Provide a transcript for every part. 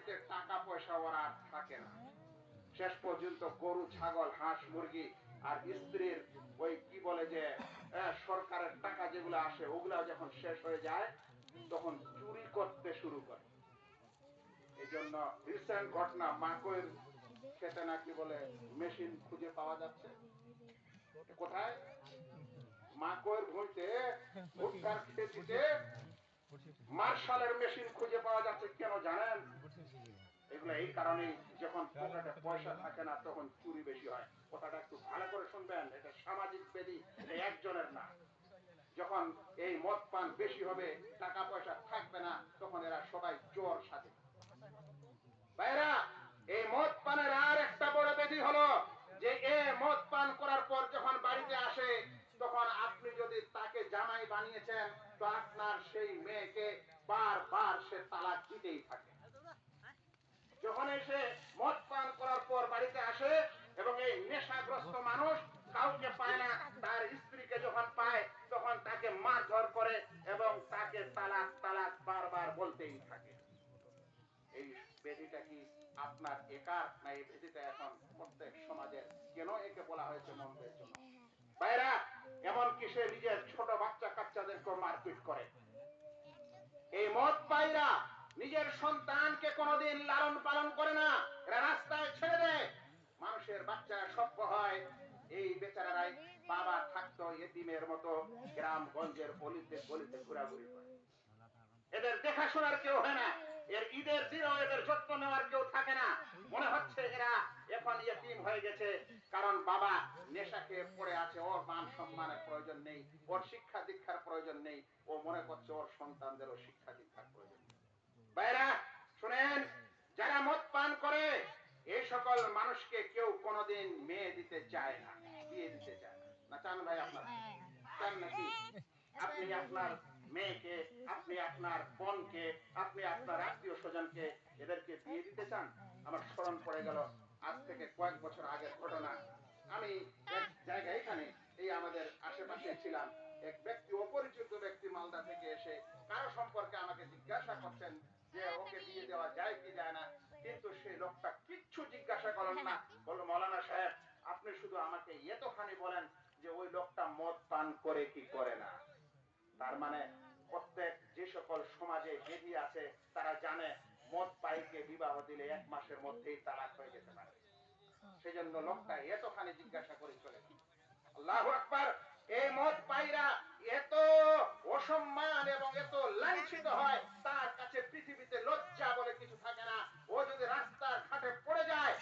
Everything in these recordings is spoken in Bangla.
বাড়িতে টাকা পয়সা ওর আর থাকে না। শেষ পর্যন্ত গরু ছাগল হাঁস মুরগি আর স্ত্রীর ওই কি বলে যে সরকারের টাকা যেগুলো আসে ওগুলা যখন শেষ হয়ে যায় তখন চুরি করতে শুরু করে। এই জন্য রিসেন্ট ঘটনা, মাকইর খেতে নাকি বলে মেশিন খুঁজে পাওয়া যাচ্ছে। কোথায়? মাকইর ভুঁইতে, ভুট্টার খেতিতে মার্শালের মেশিন খুঁজে পাওয়া যাচ্ছে। কেন জানেন? এগুলো এই কারণে, যখন পকেটে পয়সা থাকে না তখন চুরি বেশি হয়। কথাটা একটু ভালো করে শুনবেন, এটা সামাজিক ব্যাধি, এটা একজনের না। যখন এই মদ পান বেশি হবে, টাকা পয়সা থাকবে না, তখন এরা সবাই চোর সাজে। ভাইরা, এই মদ পানের আর একটা বড় ব্যাধি হলো যে মদ পান করার পর যখন বাড়িতে আসে তখন আপনি যদি তাকে জামাই বানিয়েছেন তো আপনার সেই মেয়েকে বারবার সে তালাক দিতেই থাকে। যখন এসে মদ পান করার পর বাড়িতে আসে এবং এই নেশাগ্রস্ত মানুষ কাউকে পায় না, তার স্ত্রীকে যখন পায় তখন তাকে মারধর করে এবং তাকে তালাক তালাক বারবার বলতেই থাকে। এই ব্যাধিটা কি আপনার একার, না এই ব্যাধিটা এখন প্রত্যেক সমাজের? কেন একে বলা হয়েছে মন্দের জন্য? ভাইরা, এমনকি সে নিজের ছোট বাচ্চা কাচ্চাদেরকে মারপিট করে। এই মদ পাইরা নিজের সন্তানকে কোনোদিন লালন পালন করে না, এরা রাস্তায় ছেড়ে দেয়। মানুষের বাচ্চারা সভ্য হয়, এই বেচারারাই বাবা থাকতো এতিমের মতো গ্রামগঞ্জের অলিতে গলিতে ঘোরাঘুরি করে। এদের দেখাশোনার কেউ হয় না, এর ঈদের দিনও এদের যত্ন নেওয়ার কেউ থাকে না। মনে হচ্ছে এরা এখন ইয়েতিম হয়ে গেছে, কারণ বাবা নেশাকে পড়ে আছে, ওর মান সম্মানের প্রয়োজন নেই, ওর শিক্ষা দীক্ষার প্রয়োজন নেই, ও মনে করছে ওর সন্তানদেরও শিক্ষা দীক্ষার প্রয়োজন নেই। ভাইরা শুনেন, যারা মদ পান করে এই সকল মানুষকে কেউ কোনোদিন মেয়ে দিতে চায় না, বিয়ে দিতে চায় না। না চান ভাই? আপনারা চান নাকি? আপনি আপনার মেয়েকে, আপনি আপনার বোনকে, আপনি আপনার আত্মীয় স্বজনকে এদেরকে বিয়ে দিতে চান? আমার স্মরণ পড়ে গেল আজ থেকে কয়েক বছর আগের ঘটনা। আমি এক জায়গায়, এখানে এই আমাদের আশেপাশে ছিলাম, এক ব্যক্তি, অপরিচিত ব্যক্তি মালদা থেকে এসে কারো সম্পর্কে আমাকে জিজ্ঞাসা করছেন যে ওকে বিয়ে দেওয়া যায় কি যায় না। কিন্তু সেই লোকটা কিচ্ছু জিজ্ঞাসা করেন না, বলল মৌলানা সাহেব আপনি শুধু আমাকে এতখানি বলেন যে ওই লোকটা মদ পান করে কি করে না। তার মানে প্রত্যেক যে সকল সমাজে বেধি আছে তারা জানে মদ পাইকে বিবাহ দিলে 1 মাসের মধ্যেই তালাক হয়ে যেতে পারে। সেজন্য লোকটা এতখানি জিজ্ঞাসা করে চলে গেল। আল্লাহু আকবার! এই মদ পাইরা এত অসম্মান এবং এত লাঞ্ছিত হয়, তার কাছে পৃথিবীতে লজ্জা বলে কিছু থাকে না। ও যদি রাস্তার ঘাটে পড়ে যায়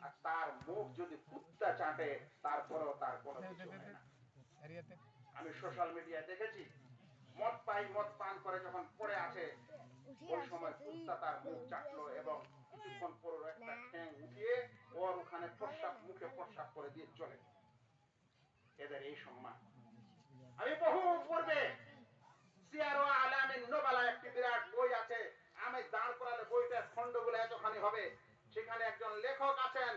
আর তার মুখ যদি কুত্তা চাটে তারপরেও তার কোনো কিছু হয় না। আমি সোশ্যাল মিডিয়ায় দেখেছি, মদ পান করে যখন পড়ে আছে ওই সময় কুত্তা তার মুখ চাটলো এবং কিছুক্ষণ পর একটা ঠ্যাং উঠিয়ে ওর ওখানে প্রস্রাব, মুখে প্রস্রাব করে দিয়ে চলে। এদের এই সম্মান। আমি বহু পূর্বে সিয়ার আলামিন নোবালা একটি বিরাট বই আছে, আমি দাঁড় করালে বইটার খণ্ডগুলো এতখানি হবে। সেখানে একজন লেখক আছেন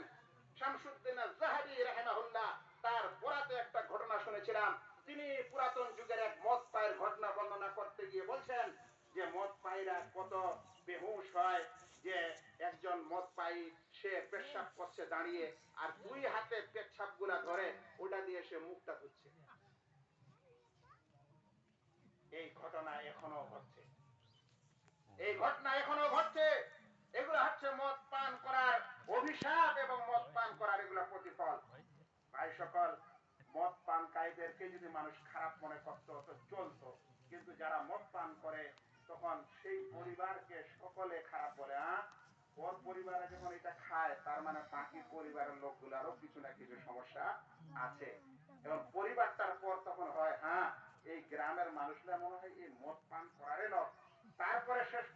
শামসুদ্দিন আয-যাহাবী রাহিমাহুল্লাহ, তার বরাতে একটা ঘটনা শুনেছিলাম। তিনি পুরাতন যুগের এক মদ পায়ের ঘটনা বর্ণনা করতে গিয়ে বলছেন যে মদ পাইরা কত বেহুশ হয়, যে একজন মদ পাই সে পেশাব করছে দাঁড়িয়ে, আর 2 হাতে পেচ্ছাপ গুলা ধরে ওটা দিয়ে সে মুখটা ধুচ্ছে। এই ঘটনা এখনো ঘটছে, এই ঘটনা এখনো ঘটছে। এগুলো হচ্ছে মদ পান করার অভিশাপ এবং মদ পান করার এগুলা প্রতিফল। ভাই সকল, মদ পানকারীদেরকে যদি মানুষ খারাপ মনে করতো তো চলতো, কিন্তু যারা মদ পান করে তখন সেই পরিবারকে সকলে খারাপ বলে। ওর পরিবারে যখন এটা খায় তার মানে বাকি পরিবারের লোকগুলারও কিছু না কিছু সমস্যা আছে। এবং পরিবারটার পর তখন হয় এই গ্রামের মানুষরা মনে হয় এই মদ পান করারই লোক। তারপরে শেষ